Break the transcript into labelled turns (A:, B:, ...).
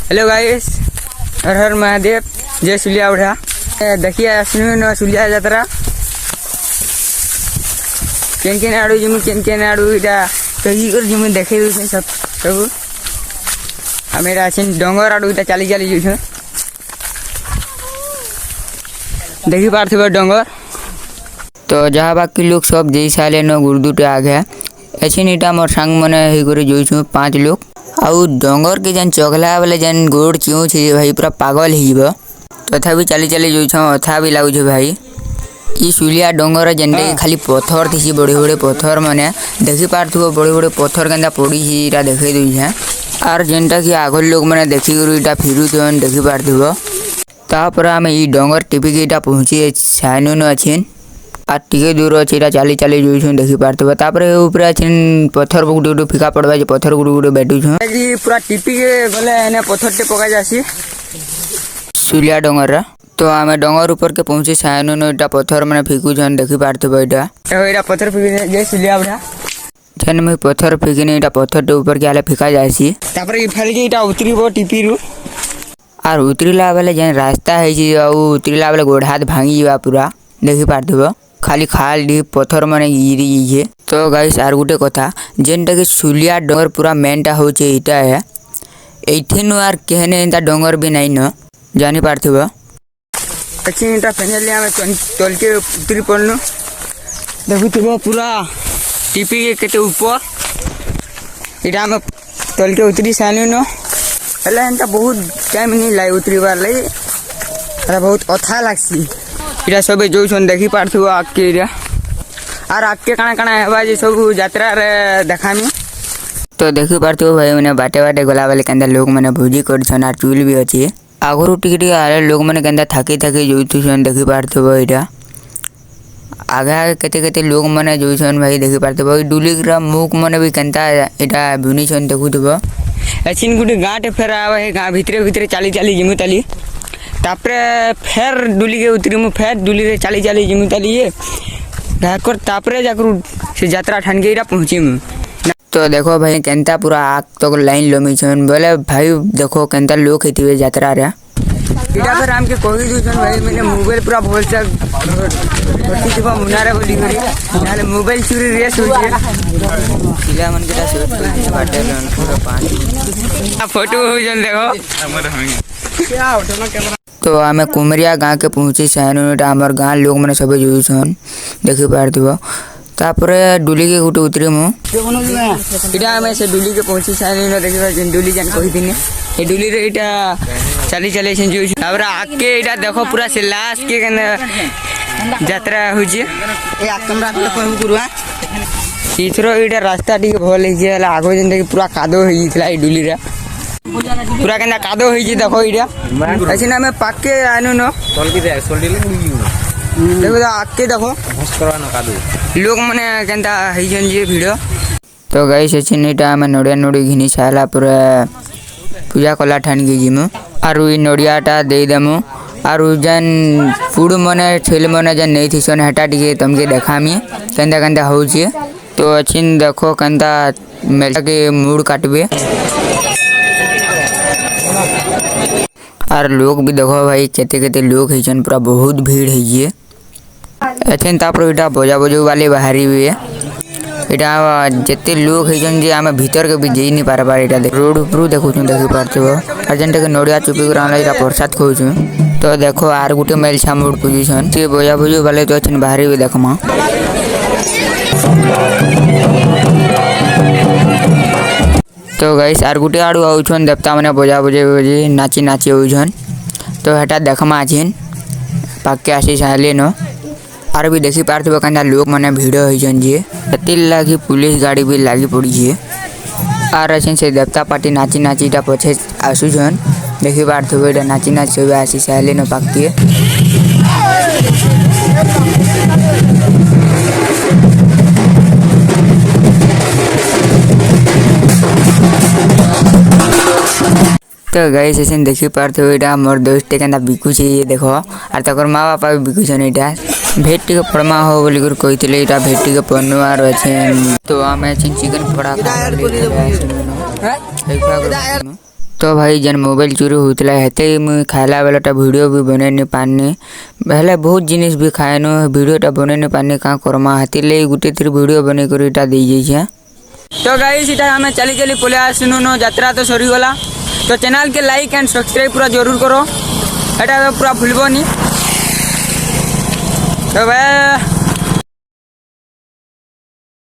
A: Hello guys, हर हर महादेव, जय सुलिया उठा। देखिए न सुलिया यात्रा केन आड़ू जिमु केन आड़ू इटा कही कर जिमु देखे दे सब सब हम एटा छिन डोंगर आड़ू इटा चली जुछ देखि पारथिबो डोंगर। तो जहाँ बाकी लोग सब जई साले न गुरुदुटे आ गया एछिन इटा मोर संग मने हे करे जोइछु 5 लोग आउ डोंगर के जन चगला वाले जन गोड़ क्यों छे भाई पूरा पागल हिबो तथापि चली जोइछ अथा भी लागु छे भाई। ई सुलिया डोंगर जंडे खाली पत्थर थिसी बड़े बड़े पत्थर माने देखि पारथुबो बड़े बड़े पत्थर केंदा पड़ी छी इटा देखै दई है आर जेंटा कि आगल लोग माने देखि गुरु इटा फिरु तन देखि पारथुबो। तापर हम ई डोंगर टिपि के इटा पहुंची साइनो न अछिन आ टिके दूर अछि इटा चली जोइछु देखि पारथुबो। तापर ऊपर अछिन पत्थर गुडे गुडे फिका पड़बा जे पत्थर गुडे गुडे बैठु छु ई पूरा टिपि के गले एने पत्थर टे पका जासी सुलिया डोंगर रा। तो आमे डोंगर ऊपर के पहुंची साइनो न इटा पत्थर माने फिकु छन देखि पारथुबो इटा एटा पत्थर फिकि जे सुलिया बडा जन में पत्थर फिकिने इटा पत्थर टे ऊपर के आले फिका जासी। तापर ई फल के इटा उतरीबो टिपि रु आर उतरीला बेले जन रास्ता है जी आ उतरीला बेले गोड़ हाथ भांगी जीवा पूरा देखि पारथुबो खाली खाल डी पत्थर माने गिरी जे। तो गाइस आर गुटे कथा जेनटा के सुलिया डोंगर पूरा मेनटा होचे इटा है एठेनु आर केहने एंता डोंगर भी नहीं न जानि पारथुबो। अच्छी इटा फाइनली हम तल के उतरी पड़नु देखुथुबो पूरा टिपी के केते ऊपर इटा हम तल के उतरी सानु न हला एंता बहुत टाइम नहीं लाई उतरीबार लाई अरे बहुत अथा लागसी इटा सबे जोइछन देखि पारथुबो आके इटा आर आके काना हेबा जे सब यात्रा रे देखामी। तो देखि पारथुबो भाई माने बाटे बाटे गला वाले केंदा लोग माने भोजी करछन आर चूल भी अछि आगरु टिके आले लोग माने केंदा थाकी जोइछन देखि पारथुबो इटा आगे केते लोग माने जोइछन भाई देखि पारथुबो डुलीग्रा मुख माने भी केंता इटा बुनीछन देखुथुबो। एछिन गुटे गांटे फेर आवे हे गां भितरे चाली जिमु ताली तापरे फेर डुली के उतरीमु फेर डुली रे चाली जिमु ताली ये धाकर तापरे जाकर से यात्रा ठान के इरा पहुंचीमु। तो देखो भाई केंता पूरा आग तक लाइन लमी छन बोले भाई देखो केंता लोग हेतिवे यात्रा रे इटा फिर हम के कहि दुछन भाई मैंने मोबाइल पूरा भोल से भर्ती दिबा मुनारे बोली करी नाले मोबाइल चोरी रेस हो जे किला मन केटा शूट कर बाटे लन पूरा 5 फोटो हो जन देखो हमर क्या होटल में कैमरा। तो हमें कुमरिया गांव के पहुंची साइनोटा हमर गांव लोग माने सब जोइछन देखि पारथुबो। तापरे डुली के गुटे उतरीमु इटा हमें से डुली के पहुंची साइनो देखिबा जन डुली जन कहि दिने ए डुली रे इटा चली छन जोइछ तापरे आके इटा देखो पूरा से लास्ट के कने यात्रा हो जे ए कैमरा पे कहू गुरुआ इथरो इटा रास्ता टिके भल हे जे आगो जन देखि पूरा कादो होई थला ए डुली रे पूरा केंदा कादो होई जे देखो इटा ऐसिना में पाके आनु न तल के दे सोल्डी देखो आके देखो हस्करा न कादो लोग माने केंदा हई जन जे वीडियो। तो गाइस एछिन इटा में नोडिया नोडी घिनी साला पूरा पूजा कला ठान के जिमु आरु ई नोडियाटा दे देमु आरु जन फूड मने छेल मने जन नै थिसन हटा टिके तमके देखामी केंदा होउछे। तो एछिन देखो केंदा मेल के मूड काटबे आर लोग भी देखो भाई केते लोग हिजन पूरा बहुत भीड़ है ये एथेन तापर इटा बजू वाले बाहरी भी है इटा जते लोग हिजन जे आमे भीतर के भी जई नहीं पारबा इटा रोड ऊपर देखु छु देखि पारछो अर्जेंट के नोडिया चुपी कराला इटा प्रसाद खाउ छु। तो देखो आर गुटे मेल छामुड पोजीशन से बजू वाले तो छन बाहरी भी देखमा। तो गाइस आर गुटे आडू आउछन देवता माने बजे नाची होउछन तो हेटा देखमा छिन पाके आसी साले न आर भी देखि पारथबो कना लोग माने भीड़ होइछन जे एतिल लागी पुलिस गाड़ी भी लागी पड़ी छे आर अछन से देवता पार्टी नाची ता पछे आसुछन देखि पारथबो एटा नाची सब आसी साले न पाके। तो गाइस एसन देखि पारथबो एटा मोर दोस्त केना बिकु छे देखो आर तकर मां बापा भी बिकु छन एटा भेटी के परमा हो बोली कर कहितले एटा भेटी के पनुआर अछि। तो हमें चिकन पड़ा खा तो भाई जन मोबाइल चोरी होता हेते मुई खाइला बेलाटा वीडियो भी बने नहीं पानी पहले बहुत जिनिस भी खाएनु वीडियोटा बने नहीं पानी क्या करमा हाथी ले गुटे थी वीडियो बने कर इटा दे जाइए। तो गाइस इटा हमें चली चली पले आसनु नो यात्रा तो सरीगला तो चैनल के लाइक एंड सब्सक्राइब पूरा जरूर करो एटा तो पूरा भूलबनी। तो भाई